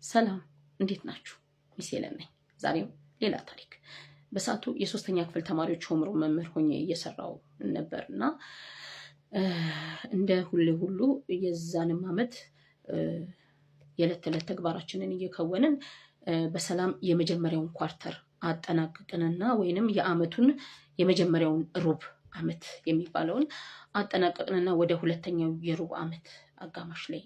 ሰላም እንዴት ናችሁ? ሚሴለን ነኝ። ዛሬም ሌላ ታሪክ በሰዓቱ የሶስተኛ ክፍል ተማሪዎች ሆምሮ መምህር ሆኜ እየሰራው ነበርና እንደ ሁሉ የዛንም አመት የዕለት ተዕለት ተግባራችንን እየከወንን በሰላም የመጀመሪያውን ኳርተር አጠናቀቅንና ወይንም የአመቱን የመጀመሪያውን ሩብ አመት የሚባለውን አጠናቀቅንና ወደ ሁለተኛው የሩብ አመት አጋማሽ ላይ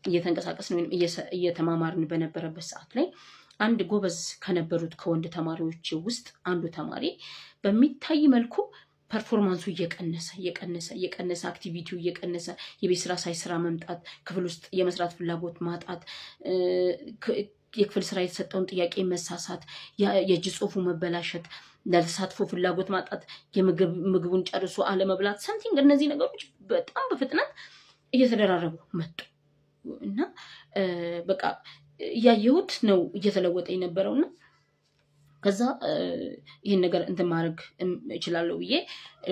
እየተንቀሳቀስን ወይም እየተማማርን በነበረበት ሰዓት ላይ አንድ ጎበዝ ከነበሩት ከወንድ ተማሪዎች ውስጥ አንዱ ተማሪ በሚታይ መልኩ ፐርፎርማንሱ እየቀነሰ አክቲቪቲው እየቀነሰ የቤት ስራ ሳይሰራ መምጣት፣ ክፍል ውስጥ የመስራት ፍላጎት ማጣት፣ የክፍል ስራ የተሰጠውን ጥያቄ መሳሳት፣ የእጅ ጽሁፉ መበላሸት፣ ለተሳትፎ ፍላጎት ማጣት፣ ምግቡን ጨርሶ አለመብላት፣ ሰምቲንግ እነዚህ ነገሮች በጣም በፍጥነት እየተደራረቡ መጡ እና በቃ ያየሁት ነው እየተለወጠ የነበረውና ከዛ ይሄን ነገር እንትን ማድረግ እችላለሁ ብዬ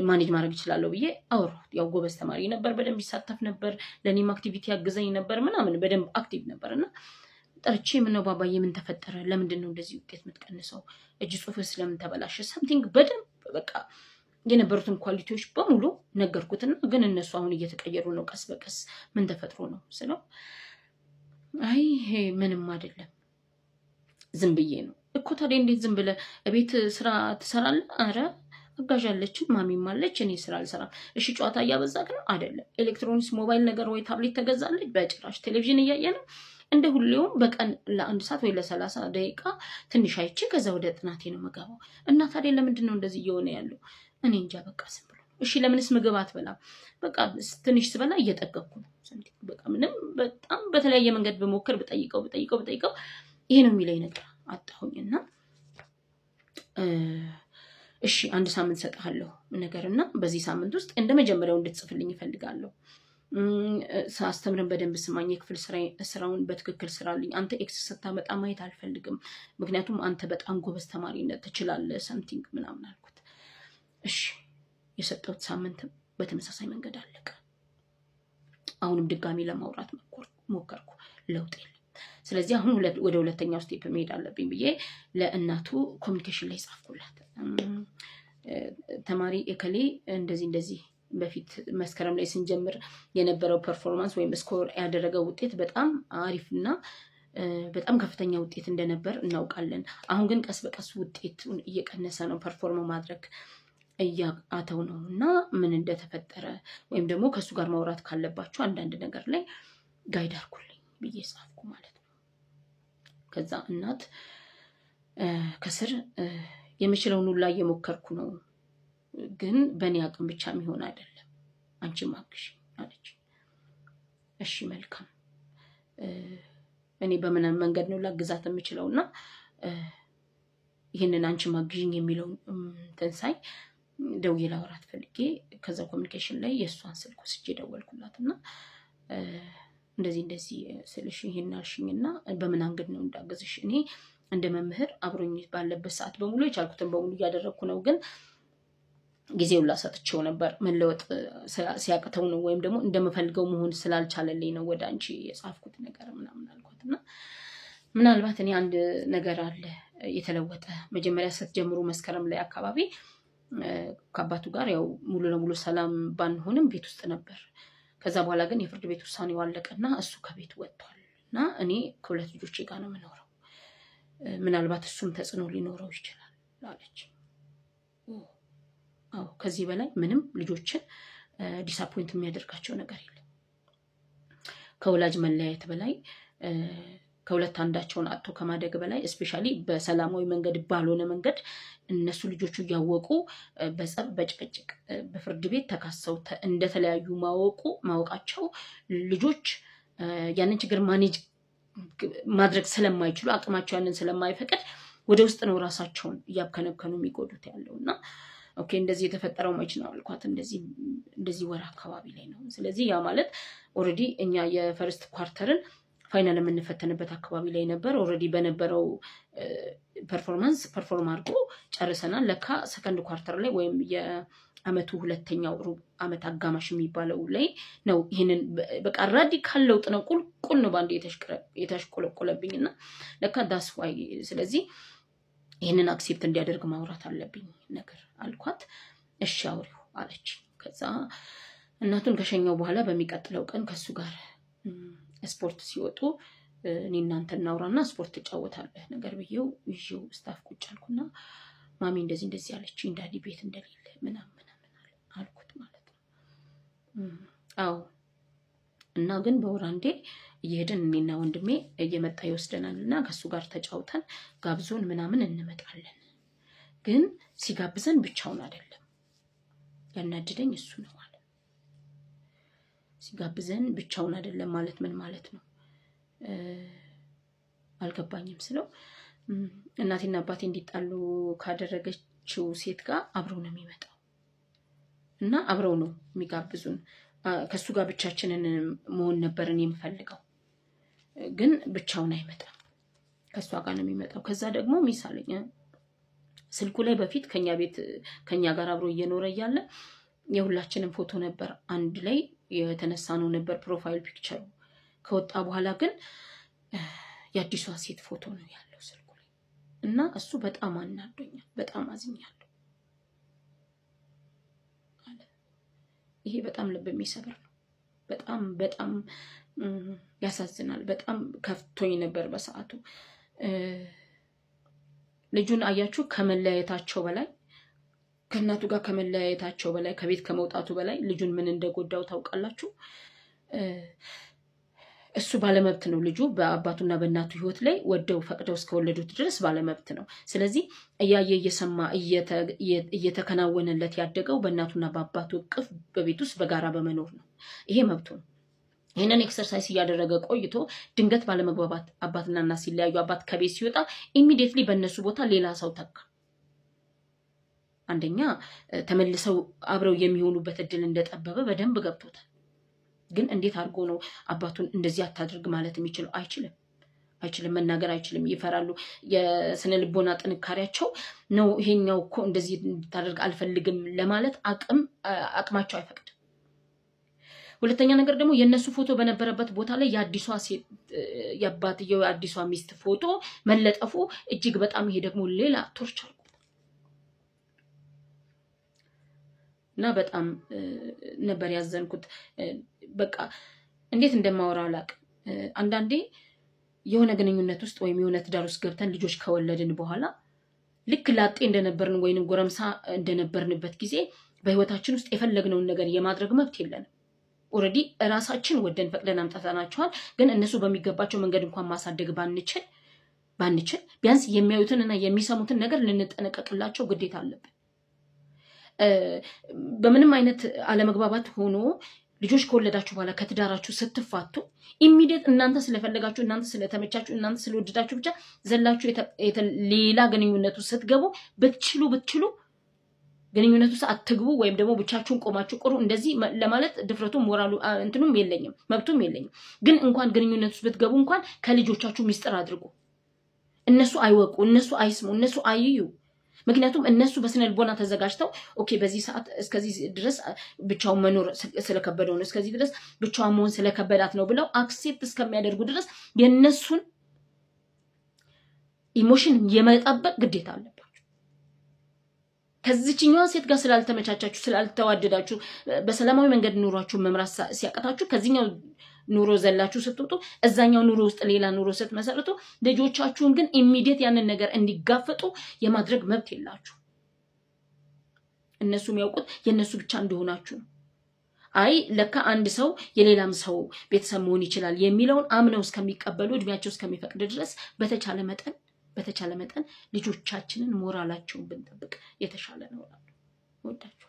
ማኔጅ ማድረግ እችላለሁ ብዬ አወራሁት። ያው ጎበዝ ተማሪ ነበር፣ በደንብ ይሳተፍ ነበር፣ ለኔም አክቲቪቲ ያግዘኝ ነበር ምናምን በደንብ አክቲቭ ነበርና ጠርቼ ምነው ባባዬ ምን ተፈጠረ? ለምንድን ነው እንደዚህ ውጤት የምትቀንሰው? እጅ ጽሁፍስ ለምን ተበላሸ? ሰምቲንግ በደንብ በቃ የነበሩትን ኳሊቲዎች በሙሉ ነገርኩትና ግን እነሱ አሁን እየተቀየሩ ነው ቀስ በቀስ ምን ተፈጥሮ ነው ስለው አይ ምንም አይደለም ዝም ብዬ ነው እኮ። ታዲያ እንዴት ዝም ብለህ እቤት ስራ ትሰራለህ? አረ አጋዥ አለችን ማሚም አለች፣ እኔ ስራ አልሰራም። እሺ ጨዋታ እያበዛክ ነው? አይደለም። ኤሌክትሮኒክስ ሞባይል ነገር ወይ ታብሌት ተገዛለች? በጭራሽ። ቴሌቪዥን እያየ ነው እንደ ሁሌውም በቀን ለ1 ሰዓት ወይ ለ30 ደቂቃ ትንሽ አይቼ ከዛ ወደ ጥናቴ ነው የምገባው። እና ታዲያ ለምንድን ነው እንደዚህ እየሆነ ያለው? እኔ እንጃ በቃ ዝም ብሎ። እሺ ለምንስ ምግብ አትበላም? በቃ ትንሽ ስበላ እየጠገብኩ ነው። በቃ ምንም በጣም በተለያየ መንገድ በሞከር ብጠይቀው ይሄ ነው የሚለኝ ነገር አጣሁኝና እሺ 1 ሳምንት ሰጥሃለሁ ነገርና በዚህ ሳምንት ውስጥ እንደመጀመሪያው እንድትጽፍልኝ እፈልጋለሁ። ሳስተምረን በደንብ ስማኝ፣ የክፍል ስራውን በትክክል ስራልኝ። አንተ ኤክስ ስታመጣ ማየት አልፈልግም፣ ምክንያቱም አንተ በጣም ጎበዝ ተማሪነት ትችላለህ ሰምቲንግ ምናምን አልኩት። እሺ የሰጠሁት ሳምንትም በተመሳሳይ መንገድ አለቀ። አሁንም ድጋሚ ለማውራት ሞከርኩ፣ ለውጥ የለም። ስለዚህ አሁን ወደ ሁለተኛው ስቴፕ መሄድ አለብኝ ብዬ ለእናቱ ኮሚኒኬሽን ላይ ጻፍኩላት። ተማሪ እከሌ እንደዚህ በፊት መስከረም ላይ ስንጀምር የነበረው ፐርፎርማንስ ወይም ስኮር ያደረገው ውጤት በጣም አሪፍና በጣም ከፍተኛ ውጤት እንደነበር እናውቃለን። አሁን ግን ቀስ በቀስ ውጤቱን እየቀነሰ ነው፣ ፐርፎርም ማድረግ እያቃተው ነው እና ምን እንደተፈጠረ ወይም ደግሞ ከሱ ጋር ማውራት ካለባቸው አንዳንድ ነገር ላይ ጋይድ አድርጉልኝ ብዬ ጻፍኩ ማለት ነው። ከዛ እናት ከስር የምችለውን ሁላ እየሞከርኩ ነው፣ ግን በእኔ አቅም ብቻ የሚሆን አይደለም፣ አንቺም አግዢ አለች። እሺ መልካም፣ እኔ በምን መንገድ ነው ላግዛት የምችለውና ይህንን አንቺም አግዢኝ የሚለውን ተንሳይ ደውዬ ላወራት ፈልጌ ከዛ ኮሚኒኬሽን ላይ የእሷን ስልክ ወስጄ ደወልኩላትና እንደዚህ ስልሽ ይሄን አልሽኝና በምን አንገድ ነው እንዳገዝሽ? እኔ እንደ መምህር አብሮኝ ባለበት ሰዓት በሙሉ የቻልኩትን በሙሉ እያደረግኩ ነው፣ ግን ጊዜውን ላሰጥቼው ነበር። መለወጥ ሲያቅተው ነው ወይም ደግሞ እንደምፈልገው መሆን ስላልቻለልኝ ነው ወደ አንቺ የጻፍኩት ነገር ምናምን አልኳትና ምናልባት እኔ አንድ ነገር አለ የተለወጠ። መጀመሪያ ስትጀምሩ መስከረም ላይ አካባቢ ከአባቱ ጋር ያው ሙሉ ለሙሉ ሰላም ባንሆንም ቤት ውስጥ ነበር። ከዛ በኋላ ግን የፍርድ ቤት ውሳኔው አለቀና እሱ ከቤት ወጥቷል እና እኔ ከሁለት ልጆቼ ጋር ነው የምኖረው። ምናልባት እሱም ተጽዕኖ ሊኖረው ይችላል አለች። አዎ ከዚህ በላይ ምንም ልጆችን ዲስአፖይንት የሚያደርጋቸው ነገር የለም። ከወላጅ መለያየት በላይ ከሁለት አንዳቸውን አጥቶ ከማደግ በላይ እስፔሻሊ በሰላማዊ መንገድ ባልሆነ መንገድ እነሱ ልጆቹ እያወቁ በጸብ በጭቅጭቅ በፍርድ ቤት ተካሰው እንደተለያዩ ማወቃቸው ልጆች ያንን ችግር ማኔጅ ማድረግ ስለማይችሉ አቅማቸው ያንን ስለማይፈቅድ ወደ ውስጥ ነው ራሳቸውን እያብከነከኑ የሚጎዱት ያለውና ኦኬ እንደዚህ የተፈጠረው መች ነው አልኳት። እንደዚህ ወር አካባቢ ላይ ነው። ስለዚህ ያ ማለት ኦልሬዲ እኛ የፈርስት ኳርተርን ፋይናል የምንፈተንበት አካባቢ ላይ ነበር። ኦልሬዲ በነበረው ፐርፎርማንስ ፐርፎርም አድርጎ ጨርሰናል። ለካ ሰከንድ ኳርተር ላይ ወይም የአመቱ ሁለተኛው ሩብ አመት አጋማሽ የሚባለው ላይ ነው ይሄንን በቃ ራዲካል ለውጥ ነው ቁልቁል ነው ባንዴ የተሽቆለቆለብኝና ለካ ዳስ ዋይ ስለዚህ ይሄንን አክሴፕት እንዲያደርግ ማውራት አለብኝ ነገር አልኳት። እሺ አውሪው አለች። ከዛ እናቱን ከሸኘው በኋላ በሚቀጥለው ቀን ከሱ ጋር ስፖርት ሲወጡ እኔ እናንተ እናውራና ስፖርት ተጫወታለህ ነገር ብዬው ይዤው ስታፍ ቁጭ አልኩና ማሚ እንደዚህ ያለችኝ ዳዲ ቤት እንደሌለ ምናምን አልኩት ማለት ነው። አዎ እና ግን በወር አንዴ እየሄድን እኔና ወንድሜ እየመጣ ይወስደናልና ከሱ ጋር ተጫውተን ጋብዞን ምናምን እንመጣለን። ግን ሲጋብዘን ብቻውን አይደለም። ያናድደኝ እሱ ነው አለ። ሲጋብዘን ብቻውን አይደለም ማለት ምን ማለት ነው? አልገባኝም ስለው እናቴና አባቴ እንዲጣሉ ካደረገችው ሴት ጋር አብረው ነው የሚመጣው እና አብረው ነው የሚጋብዙን። ከሱ ጋር ብቻችንን መሆን ነበርን የምፈልገው፣ ግን ብቻውን አይመጣም፣ ከሷ ጋር ነው የሚመጣው። ከዛ ደግሞ ሚሳለኝ ስልኩ ላይ በፊት ከኛ ጋር አብሮ እየኖረ እያለ የሁላችንም ፎቶ ነበር አንድ ላይ የተነሳነው ነበር ፕሮፋይል ፒክቸሩ። ከወጣ በኋላ ግን የአዲሷ ሴት ፎቶ ነው ያለው ስልኩ ላይ እና እሱ በጣም አናዶኛል፣ በጣም አዝኛለሁ አለ። ይሄ በጣም ልብ የሚሰብር ነው። በጣም ያሳዝናል። በጣም ከፍቶኝ ነበር በሰዓቱ። ልጁን አያችሁ ከመለያየታቸው በላይ ከእናቱ ጋር ከመለያየታቸው በላይ ከቤት ከመውጣቱ በላይ ልጁን ምን እንደጎዳው ታውቃላችሁ? እሱ ባለመብት ነው። ልጁ በአባቱና በእናቱ ህይወት ላይ ወደው ፈቅደው እስከወለዱት ድረስ ባለመብት ነው። ስለዚህ እያየ እየሰማ እየተከናወነለት ያደገው በእናቱና በአባቱ እቅፍ በቤት ውስጥ በጋራ በመኖር ነው። ይሄ መብቱ ነው። ይህንን ኤክሰርሳይዝ እያደረገ ቆይቶ ድንገት ባለመግባባት አባትና እናት ሲለያዩ አባት ከቤት ሲወጣ ኢሚዲየትሊ በእነሱ ቦታ ሌላ ሰው ተካ። አንደኛ ተመልሰው አብረው የሚሆኑበት እድል እንደጠበበ በደንብ ገብቶታል። ግን እንዴት አድርጎ ነው አባቱን እንደዚህ አታድርግ ማለት የሚችለው? አይችልም፣ መናገር አይችልም፣ ይፈራሉ። የስነ ልቦና ጥንካሬያቸው ነው ይሄኛው እኮ እንደዚህ እንድታደርግ አልፈልግም ለማለት አቅማቸው አይፈቅድም። ሁለተኛ ነገር ደግሞ የነሱ ፎቶ በነበረበት ቦታ ላይ የአዲሷ ሴት የአባትየው የአዲሷ ሚስት ፎቶ መለጠፉ እጅግ በጣም ይሄ ደግሞ ሌላ ቶርቸር እና በጣም ነበር ያዘንኩት። በቃ እንዴት እንደማወራ አላውቅም። አንዳንዴ የሆነ ግንኙነት ውስጥ ወይም የሆነ ትዳር ውስጥ ገብተን ልጆች ከወለድን በኋላ ልክ ላጤ እንደነበርን ወይንም ጎረምሳ እንደነበርንበት ጊዜ በህይወታችን ውስጥ የፈለግነውን ነገር የማድረግ መብት የለንም። ኦልሬዲ ራሳችን ወደን ፈቅደን አምጥተናቸዋል። ግን እነሱ በሚገባቸው መንገድ እንኳን ማሳደግ ባንችል ቢያንስ የሚያዩትንና የሚሰሙትን ነገር ልንጠነቀቅላቸው ግዴታ አለብን። በምንም አይነት አለመግባባት ሆኖ ልጆች ከወለዳችሁ በኋላ ከትዳራችሁ ስትፋቱ ኢሚዲየት እናንተ ስለፈለጋችሁ፣ እናንተ ስለተመቻችሁ፣ እናንተ ስለወደዳችሁ ብቻ ዘላችሁ ሌላ ግንኙነቱ ስትገቡ ብትችሉ ግንኙነቱ አትግቡ ወይም ደግሞ ብቻችሁን ቆማችሁ ቁሩ። እንደዚህ ለማለት ድፍረቱ ሞራሉ እንትኑም የለኝም መብቱም የለኝም። ግን እንኳን ግንኙነቱ ብትገቡ እንኳን ከልጆቻችሁ ሚስጥር አድርጉ። እነሱ አይወቁ፣ እነሱ አይስሙ፣ እነሱ አይዩ። ምክንያቱም እነሱ በስነ ልቦና ተዘጋጅተው ኦኬ በዚህ ሰዓት እስከዚህ ድረስ ብቻውን መኖር ስለከበደው ነው፣ እስከዚህ ድረስ ብቻውን መሆን ስለከበዳት ነው ብለው አክሴፕት እስከሚያደርጉ ድረስ የነሱን ኢሞሽን የመጠበቅ ግዴታ አለባችሁ። ከዚህኛዋ ሴት ጋር ስላልተመቻቻችሁ፣ ስላልተዋደዳችሁ፣ በሰላማዊ መንገድ ኑሯችሁ መምራት ሲያቀታችሁ ከዚህኛው ኑሮ ዘላችሁ ስትወጡ እዛኛው ኑሮ ውስጥ ሌላ ኑሮ ስትመሰርቱ ልጆቻችሁን ግን ኢሚዲየት ያንን ነገር እንዲጋፈጡ የማድረግ መብት የላችሁ። እነሱ የሚያውቁት የነሱ ብቻ እንደሆናችሁ ነው። አይ ለካ አንድ ሰው የሌላም ሰው ቤተሰብ መሆን ይችላል የሚለውን አምነው እስከሚቀበሉ እድሜያቸው እስከሚፈቅድ ድረስ በተቻለ መጠን ልጆቻችንን ሞራላቸውን ብንጠብቅ የተሻለ ነው። ወዳችሁ